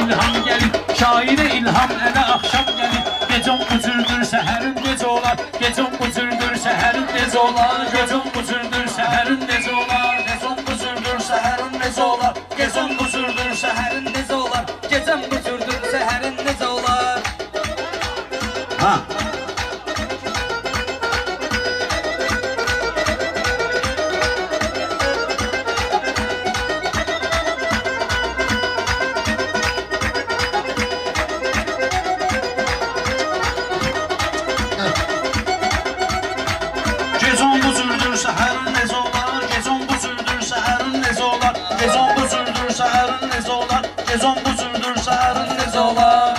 ilham gelir. Şaire ilham ele akşam gelir. Gecem bucurdur seherin gece olar. Gecem bucurdur seherin gece olar. Gecem bucurdur seherin gece olar. Gecem bucurdur seherin gece olar. Gecem bucurdur seherin gece olar. Gecem bucurdur seherin gece olar. Ha. Gecem bucurdur seherin gece olar. Gecem bucurdur seherin gece olar. Gecem bucurdur seherin gece olar. Gecem bucurdur seherin gece olar.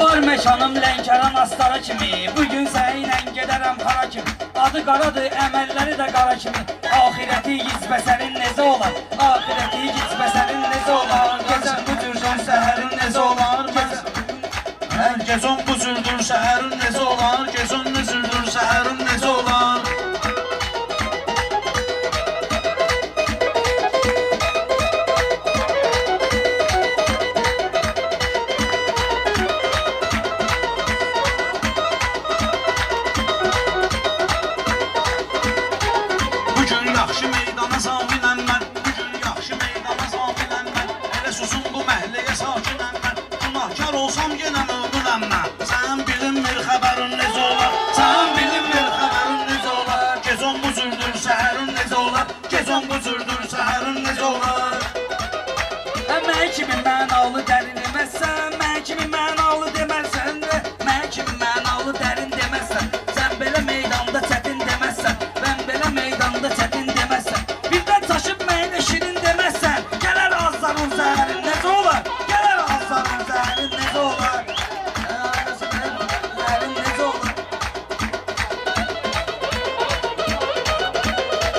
Var mekanım Lənkəran astarı kimi. Bugün səyinlə gedərəm para kimi. Adı qaradır, əməlləri də qara kimi. Ahirəti gizbəsərin necə olar? Ahirəti gizbəsərin necə olar? Gecem bucurdur seherin gece olar. Gecem bucurdur seherin gece olar. Gecem bucurdur seherin gece olar. Bugün yaxşı meydana zaminəm mən. Bugün yaxşı meydana zaminəm mən. Elə susun bu məhəlləyə sakinəm mən. Günahkar olsam yenə möminəm mən. Sən bilinmir xəbərin necə olar. Sən bilinmir xəbərin necə olar. Gecəm bucurdur səhərin necə olar. Gecəm bucurdur səhərin necə olar. Mən kimi mənalı dərin deməzsən, mən kimi mənalı deməzsən, mən kimi mənalı dərin deməzsən, sən belə meydanda çətin deməzsən, mən belə meydanda çətin deməzsən, birdən çaşıb mənə şirin deməzsən, gələr azların zəhərin necə olar, gələr azların zəhərin necə olar, zəhərin necə olar.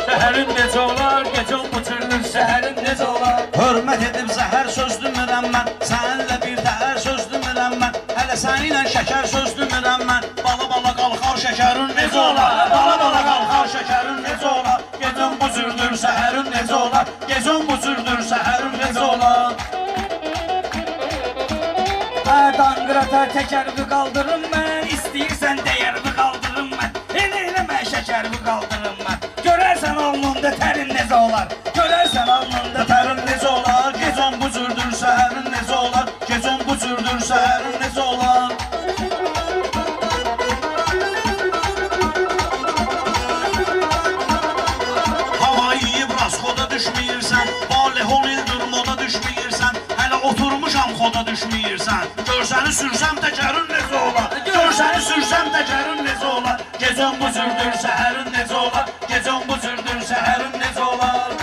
Səhərin necə olar, gecəm bucurdur səhərin necə olar. Hörmət edib zəhər söz demirəm mən. Səninlə bir təhər söz demirəm mən. Hələ səninlə şəkər söz demirəm mən. Bala bala qalxar şəkərin necə olar. Bala bala qalxar şəkərin necə olar. Gecəm bucurdur səhərin necə olar. Gecəm bucurdur səhərin necə olar. Danqırata təkərvi qaldırım mən, istəyirsən dəyərvi qaldırım mən, eləmə şəkərvi qaldırım mən. Görərsən alnında tərin necə olar, görərsən alnında Tərin necə olar. Gecəm bucurdur səhərin necə olar. Gecəm bucurdur səhərin necə olar. Hava yiyib raskoda düşməyirsən. Valeh ol ildir moda düşməyirsən. Hələ oturmuşam xoda düşməyirsən. Görsəni sürsəm təkərin necə olar. Görsəni sürsəm təkərin necə olar. Gecəm bucurdur səhərin necə olar. Gecəm bucurdur səhərin necə olar.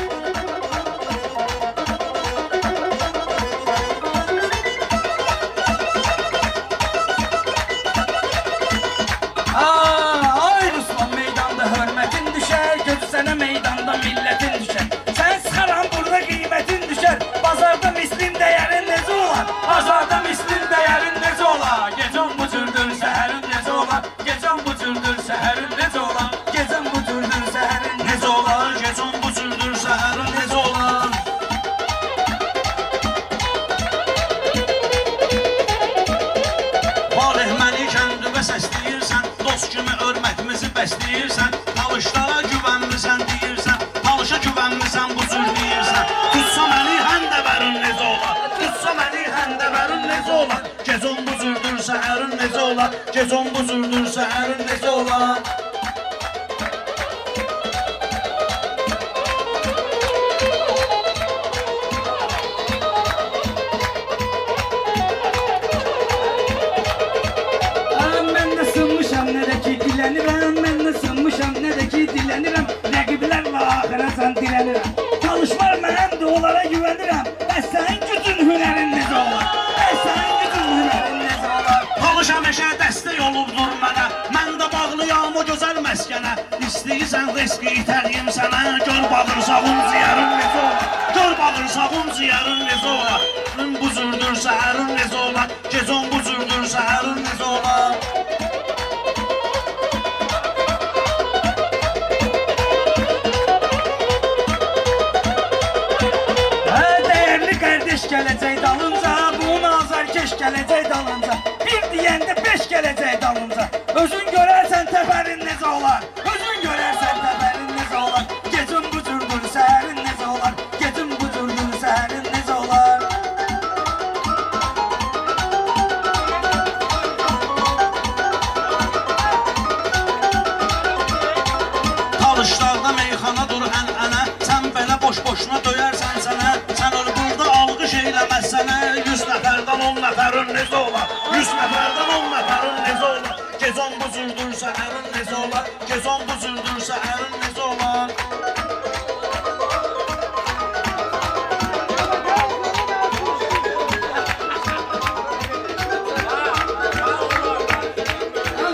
Ay Ruslan meydanda hörmətin düşər, gözü sənə meydanda millətin düşər. Sən sıxaran burada qiymətin düşər, bazarda mislin dəyərin necə olar? Azada mislin dəyərin necə olar. Gecəm bucurdur səhərin necə olar. Gecəm bucurdur səhərin necə olar. Gecəm bucurdur səhərin Necə olar. Gecəm bucurdur səhərin necə olar. Valeh məni kəndüvə səsləyirsən. Dost kimi hörmətimizi bəsləyirsən. Talışlara güvənmisən deyirsən. Talışa güvənmisən bu cür deyirsən. Tutsa məni həndəbərin necə olar. Tutsa məni həndəbərin necə olar. Gecəm bucurdur səhərin necə olar. Gecəm bucurdur səhərin necə olar. Mən də sınmışam, nə də ki dilənirəm, mən də sınmışam, nə də ki dilənirəm, rəqiblərlə axıracan dilənirəm. Çalışmar mənim də onlara güvənirəm, bəs sənin gücün hünərin necə olar? Bəs sənin gücün hünərin necə olar? Talış həmişə dəstək olubdur mənə. Mən də bağlıyam o gözəl məskənə. İstəyirsən riski itəriyim sənə. Gör bağırsağın ciyərin necə olar. Gör bağırsağın ciyərin necə olar. Gün bucurdur səhərin necə olar. Gecən bucurdur səhərin necə olar. gələcək dalınca. Bir deyəndə 5 gələcək dalınca. Özün görərsən təfərin necə olar. Özün görərsən təfərin necə olar. Gecim bu cürdür, səhərin necə olar. Gecim bu cürdür, səhərin necə olar. Talışlarda meyxana dur ən-ənə. Sən belə boş-boşuna döyərsən sənə. Sən ol burada alqış eyləməz sənə. 100 nəfərdən 10 nəfərin necə olar. 100 nəfərdən 10 nəfərin necə olar. Gecon bu cürdür, səhərin necə olar. Gecon bu cürdür, səhərin necə olar.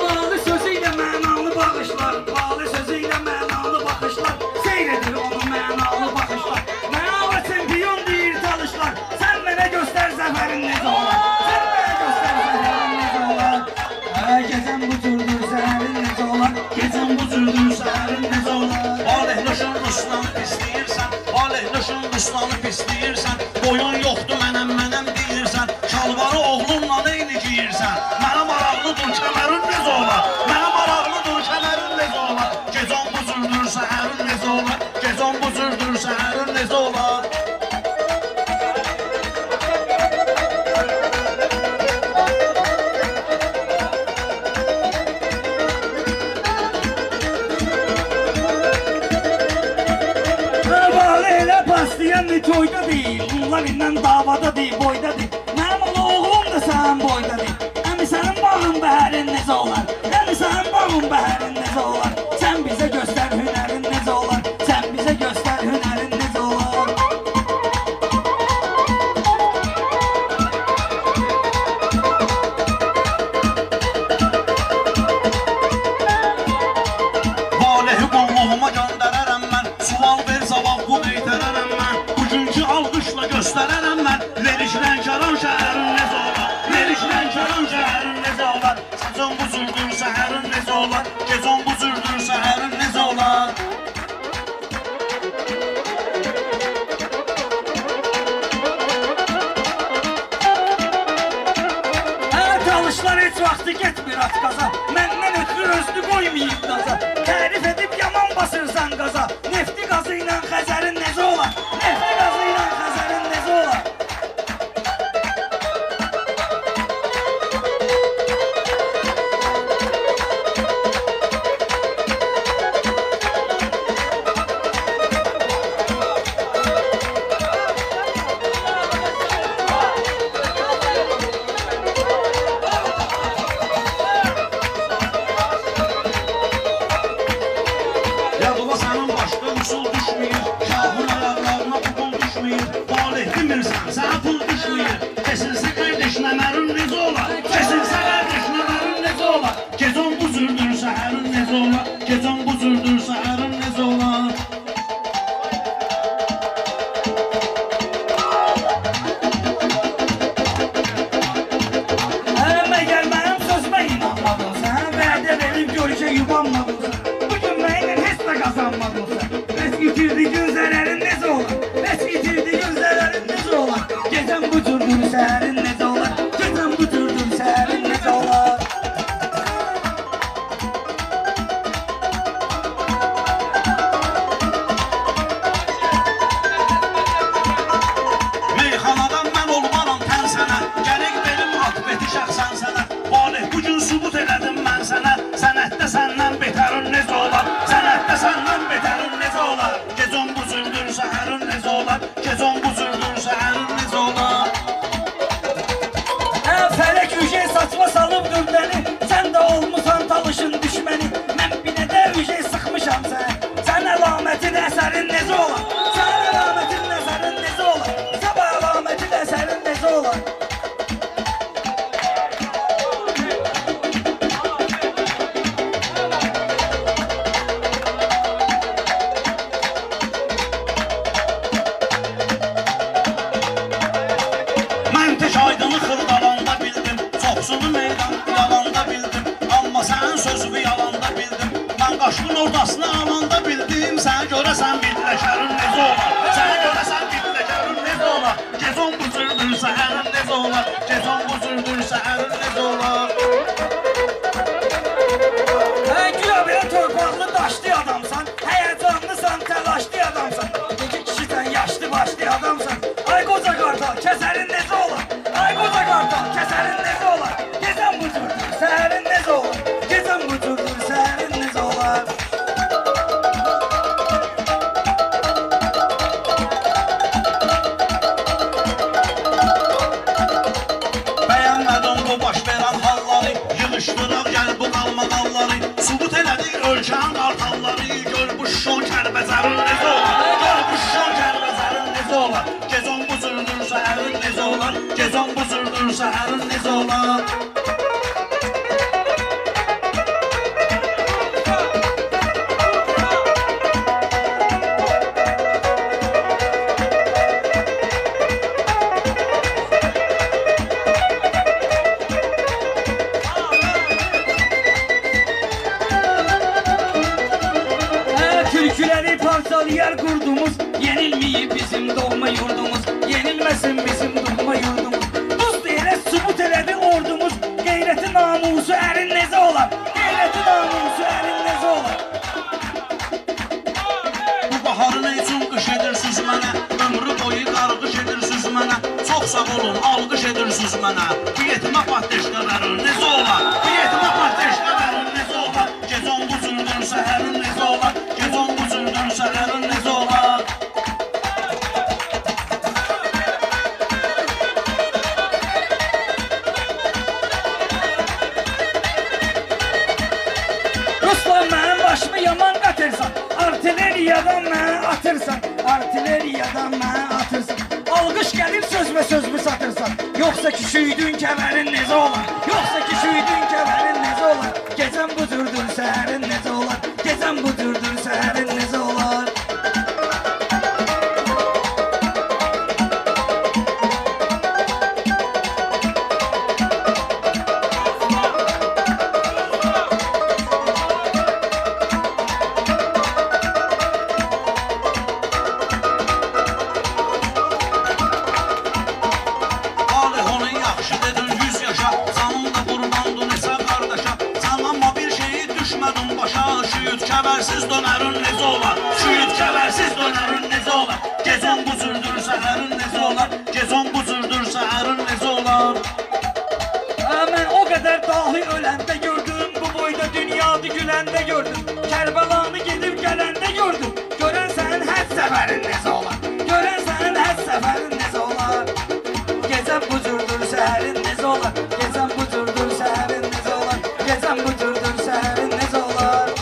Halı sözüyle mənalı baxışlar, halı sözüyle mənalı baxışlar, seyr edir onun mənalı baxışlar. Mənalı çempion deyir talışlar, sən mənə göstər zəfərin necə olar. Sən mənə göstər zəfərin necə olar. Gecəm bu cürdür, səhərin necə olar. Gecon bu cürdür, səhərin necə olar. Valehloşun Ruslanı pisləyirsən, valehloşun Ruslanı pisləyirsən. Boyun yoxdur mənəm deyirsən. Şalvarı oğlunla eyni giyirsən. Mənə maraqlıdır kəmərin necə olar. Mənə maraqlıdır kəmərin necə olar. Gecon bu cürdür, səhərin necə olar. Gecon bu cürdür, səhərin necə olar. Balı elə paslayan toyda deyil, bunlar indən davada deyil, boyda deyil. Mənim oğlum da sənin boyda deyil. Əmi sənin bağın bəhərin necə olar? Əmi sənin bağın bəhərin necə olar? Sən bizə göstər hünərin necə olar? Sən bizə göstər hünərin necə olar? Valehi qulluğuma göndərərəm mən. Sual ver, cavab bu qeytərərəm mən. Bugünkü alqışla göstərərəm mən. Lerik Lənkəran şəhərin necə olar. Lerik Lənkəran şəhərin necə olar. Gecon bu cürdür, səhərin necə olar. Gecon bu cürdür, səhərin necə olar. Talışlar heç vaxtı getmir at qaza. Məndən ötürü özünü qoymayıb qaza. Tərif edib yaman basırsan qaza. Nefti qazı ilə Xəzərin necə olar? Nefti qazı ilə Xəzərin necə olar? Yadıma sənin başqa usul düşməyir. Şahın ayaqlarına bu qul düşməyir. Valeh demirsən, sənə pul düşməyir. Kesilsə qardeş nəmərin necə olar. Kesilsə qardeş nəmərin necə olar. Gecon bu cürdür, səhərin necə olar. Gecon bu cürdür, səhərin necə olar. Məgər mənim sözümə inanmadın sən? Vədə verib görüşə yubanmadın sən? Bugün mənimlə heç də qazanmadın sən? Bəs itirdiyin zərərin necə olar? Bəs itirdiyin zərərin necə olar? Gecəm bu cürdür, səhərin necə olar? Gecəm bu cürdür, səhərin necə olar? Meyxanadan mən olmaram tən sənə. Gərək verim akbeti şəxsən sənə. Valeh bugün sübut elədim mən sənə. Sənətdə səndən betərin necə olar. Sənətdə səndən betərin necə olar. Gecon bu cürdür, səhərin necə olar. Gecon bu cürdür, səhərin necə olar. Fələk ücey saçma salıb dövdəni. Sən də olmusan talışın düşməni. Mən binədə ücey sıxmışam sənə. Sən əlamətin əsərin necə olar? Sən əlamətin əsərin necə olar? Sabah əlamətin əsərin necə olar? Mən tək aydını xırdalanda bildim. Çoxsunu meydan yalanda bildim. Amma sənin sözünü yalanda bildim. Mən qaşqın ortasını alanda bildim. Sənə görəsən bitləşərin necə olar. Sənə görəsən bitləşərin necə olar. Gecon bu cürdür, səhərin necə olar. Gecən buzurdur, səhərin necə olar? Güya belə torpaqlı daşlı adamsan, həyəcanlısan, təlaşlı adamsan. İki kişisən, yaşlı başlı adamsan. Ay qoca qartal, kəsərin necə olar? Ay qoca qartal, kəsərin necə olar? Gecən bucurdur, səhərin necə olar? Gecən bucurdur, səhərin necə olar? Bəyənmədim bu baş verən halları, yığışdıraq gəl bu qalmaqalları. Subut elədik ölkənin qartalları, gör bu şişon Kəlbəzərin necə olar? Gör bu şişon Kəlbəzərin necə olar? Gecən buzurdur, səhərin necə olar? Gecən buzurdur, səhərin necə olar? Türküleri parçalayan kurdumuz, yenilmeyip bizim doğma yurdumuz, yenilmesin bizim doğma yurdumuz. Dost diyene subut eledi ordumuz, gayreti namusu erin neze olar, gayreti namusu erin neze olar. Bu baharı ne üçün qış edirsiniz mənə? Ömrü boyu qarğış edirsiniz mənə. Çox sağ olun, alqış edirsiniz mənə. Bu yetimə patdeşlə verin, necə olar? Bu yetimə patdeşlə verin, necə olar? Gecən buzurdur, səhərin necə olar? Gecən buzurdur, səhərin necə olar? Ruslan mənim başımı yaman qatırsan, artilleriyadan mənə atırsan, artilleriyadan mənə atırsan. Alqış gəlib sözmə sözmü satırsan, yoxsa küçüydün kəmərin necə olar? Yoxsa küçüydün kəmərin necə olar? Gecən bucurdur, səhərin necə olar? Gecən bucurdur, səhərin necə olar? Talih onun yaxşı dedin 100 yaşa, canım da qurbandı nesə qardaşa. Sanlanma bir şeyi düşmədim başa, şüyüd kəvərsiz dönərin necə olar? Şüyüd kəvərsiz dönərin necə olar? Gecən buzurdur, səhərin necə olar? Gecən buzurdur, səhərin necə olar? Mən o qədər dahi öləndə gördüm, bu boyda dünyadı güləndə gördüm. Kərbəlanı gedib gələndə gördüm. Görən sənin hər səfərin necə olar? Görən sənin hər səfərin necə olar? Gecən bucurdur, səhərin necə olar? Gecən bucurdur, səhərin necə olar? Gecən bucurdur, səhərin necə olar?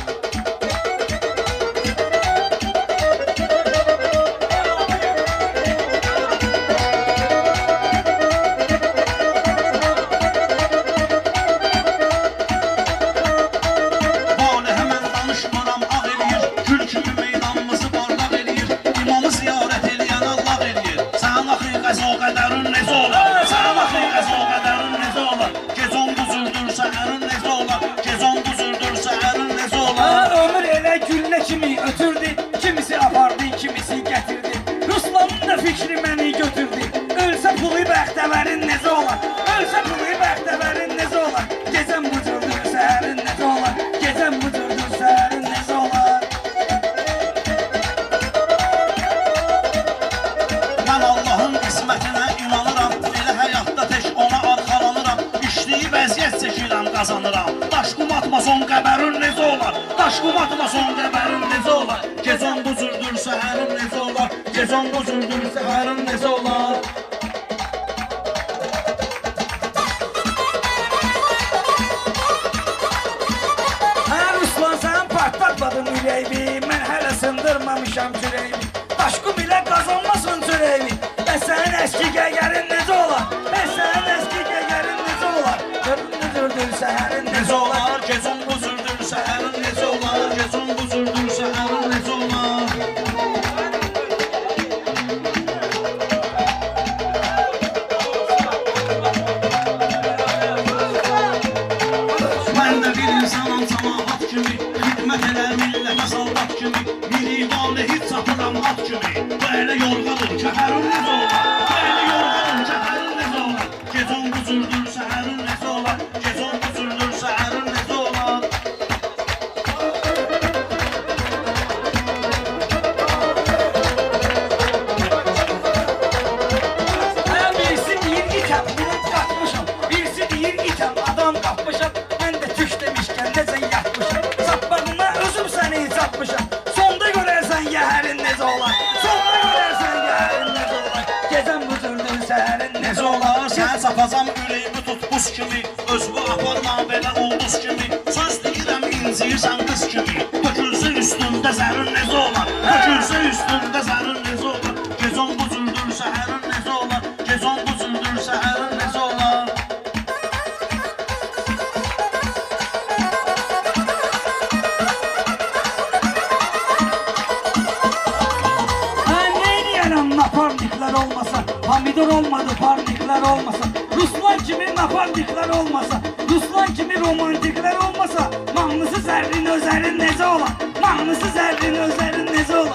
Bale hemen danışmaram ağ eləyir, gül kimi meydanımızı bardaq eləyir. İmamı ziyarət eləyən Allah eləyir. Sən axı qəzo qədərin necə olar? Sən axı qəzo qədərin necə olar? Gecən buzurdur, səhərin necə olar? Gecən buzurdur, səhərin necə olar? Ömür elə güllə kimi ötürdü, kimisi apardı, kimisi gətirdi. Ruslanın da fikri məni götürdü. Ölsə pulu bəxtəvərin necə olar? Ölsə pulu bəxtəvərin necə olar? Gecən bucurdur, səhərin necə olar? Gecən bucurdur, səhərin necə olar? Mən Allahın qismətinə inanıram, elə həyatda tək ona arxalanıram. İşliyi vəziyyət çəkirəm, qazanıram. Daşqum atmason qəbərin necə olar? Daşqum atmason qəbərin necə olar? Gecən buzurdur, səhərin necə olar? Gecən buzurdur, səhərin necə olar? Ruslan sən partlatmadın ürəyimi, mən hələ sındırmamışam çürəyimi. Daşqum ilə qazanmasın çörəyimi. Bəs sənin əski gəgərin necə olar? Bəs sənin əski gəgərin necə olar? Görün bucurdur, səhərin necə Necə olar? olar? Gecən buzurdur, səhərin necə olar? Gecən buzurdur, səhərin necə olar? Mən də bir insanam cəmaət kimi, xidmət elə millətə saldat kimi, biri valihi çatıram at kimi. Bu elə yorğadır, kəhərin necə olar? Bu elə yorğadır, kəhərin necə olar? Gecən Sapacam ürəyimi tut buz kimi, özümü aparma belə ulduz kimi. Söz deyirəm inciyirsən qız kimi, dökülsə üstündə zərin necə olar? Dökülsə üstündə zərin necə olar? Gecon bu cürdür səhərin necə olar? Gecon bu cürdür səhərin necə olar? Naparnikler olmasa, Hamidor olmadı parnikler olmasa, Ruslan kimi naparnikler olmasa, Ruslan kimi romantikler olmasa, mahnısı zerrin özerin nece ola, mahnısı zerrin özerin nece ola.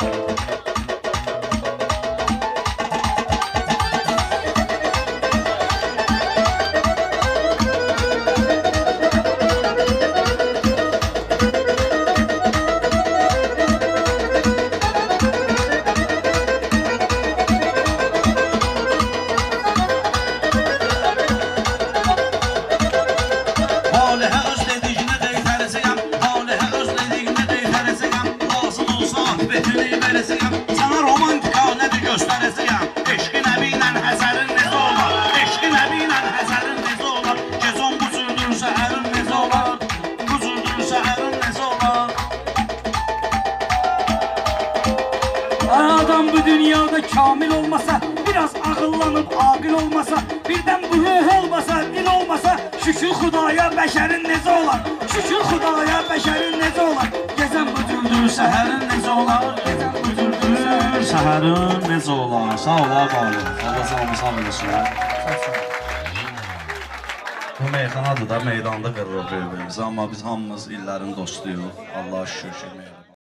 Sana romantika nədir göstərəcəyəm. Eşqin əbiylə Həzərin necə olar? Eşqin əbiylə Həzərin necə olar? Gecon bu cürdür səhərin necə olar? Bu cürdür səhərin necə olar? Adam bu dünyada kamil olmasa, biraz ağıllanıp akıl olmasa, birden bu ruh olmasa, dil olmasa, şükür Xudaya bəşərin necə olar? Şükür Xudaya bəşərin necə olar? Gezən bu cürdür Səhərin necə olar? Səhərin necə olar? Sağ ol, abi. Allah sağ olasın. Bu meyxanadır da, meydanda qırırıq bir-birimizi. Amma biz hamımız illərin dostuyuq. Allah'a şükür ki,